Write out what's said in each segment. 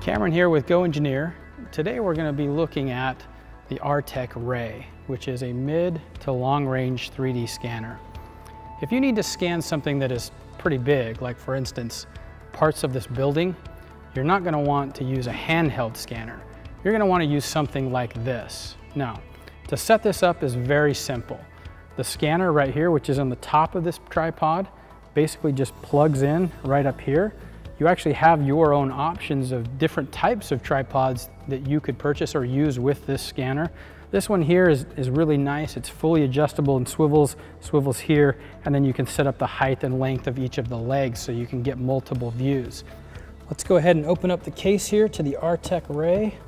Cameron here with GoEngineer. Today we're going to be looking at the Artec Ray, which is a mid to long range 3D scanner. If you need to scan something that is pretty big, like for instance, parts of this building, you're not going to want to use a handheld scanner. You're going to want to use something like this. Now, to set this up is very simple. The scanner right here, which is on the top of this tripod, basically just plugs in right up here. You actually have your own options of different types of tripods that you could purchase or use with this scanner. This one here is really nice. It's fully adjustable and swivels here, and then you can set up the height and length of each of the legs so you can get multiple views. Let's go ahead and open up the case here to the Artec Ray.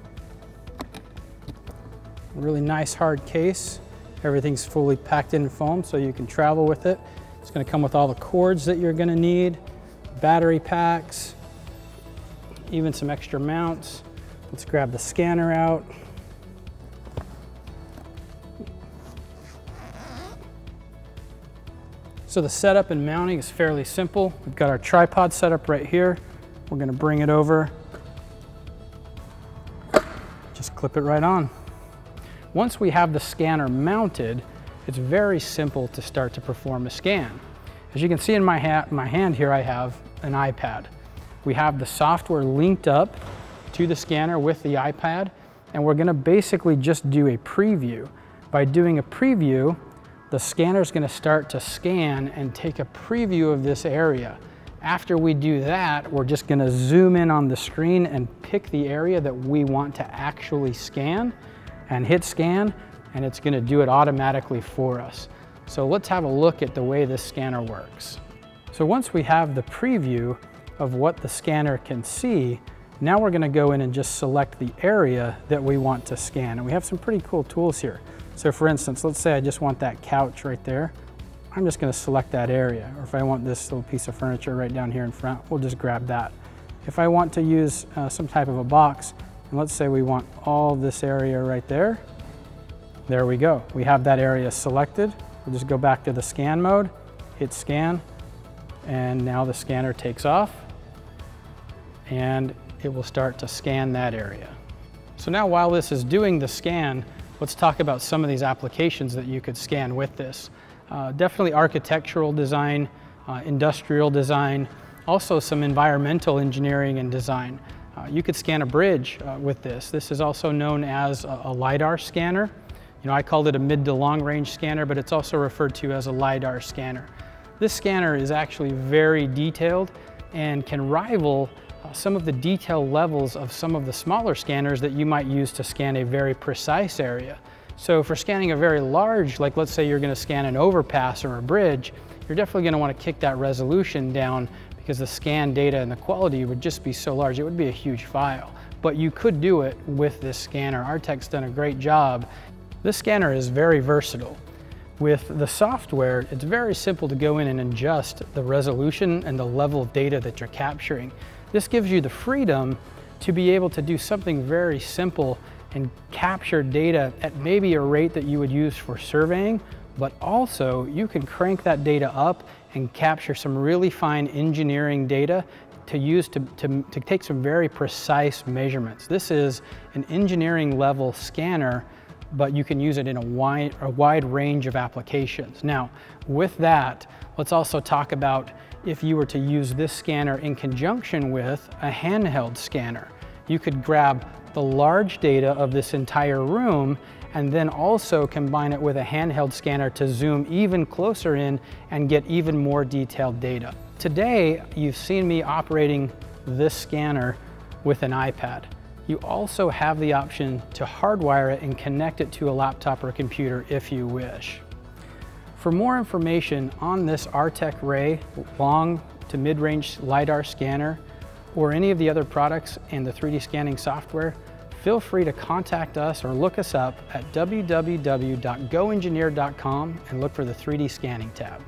Really nice hard case. Everything's fully packed in foam so you can travel with it. It's going to come with all the cords that you're going to need, battery packs, even some extra mounts. Let's grab the scanner out. So the setup and mounting is fairly simple. We've got our tripod set up right here. We're going to bring it over. Just clip it right on. Once we have the scanner mounted, it's very simple to start to perform a scan. As you can see in my hand here, I have an iPad. We have the software linked up to the scanner with the iPad, and we're going to basically just do a preview. By doing a preview, the scanner is going to start to scan and take a preview of this area. After we do that, we're just going to zoom in on the screen and pick the area that we want to actually scan and hit scan, and it's going to do it automatically for us. So let's have a look at the way this scanner works. So once we have the preview of what the scanner can see, now we're going to go in and just select the area that we want to scan. And we have some pretty cool tools here. So for instance, let's say I just want that couch right there. I'm just going to select that area. Or if I want this little piece of furniture right down here in front, we'll just grab that. If I want to use some type of a box, and let's say we want all this area right there, there we go. We have that area selected. We'll just go back to the scan mode, hit scan, and now the scanner takes off and it will start to scan that area. So now while this is doing the scan, let's talk about some of these applications that you could scan with this. Definitely architectural design, industrial design, also some environmental engineering and design. You could scan a bridge with this. This is also known as a LIDAR scanner. You know, I called it a mid to long range scanner, but it's also referred to as a LIDAR scanner. This scanner is actually very detailed and can rival some of the detail levels of some of the smaller scanners that you might use to scan a very precise area. So for scanning a very large, like let's say you're going to scan an overpass or a bridge, you're definitely going to want to kick that resolution down because the scan data and the quality would just be so large. It would be a huge file. But you could do it with this scanner. Artec's done a great job. This scanner is very versatile. With the software, it's very simple to go in and adjust the resolution and the level of data that you're capturing. This gives you the freedom to be able to do something very simple and capture data at maybe a rate that you would use for surveying, but also you can crank that data up and capture some really fine engineering data to use to take some very precise measurements. This is an engineering level scanner, but you can use it in a wide range of applications. Now, with that, let's also talk about if you were to use this scanner in conjunction with a handheld scanner. You could grab the large data of this entire room and then also combine it with a handheld scanner to zoom even closer in and get even more detailed data. Today, you've seen me operating this scanner with an iPad. You also have the option to hardwire it and connect it to a laptop or a computer if you wish. For more information on this Artec Ray long to mid-range LIDAR scanner or any of the other products and the 3D scanning software, feel free to contact us or look us up at www.goengineer.com and look for the 3D scanning tab.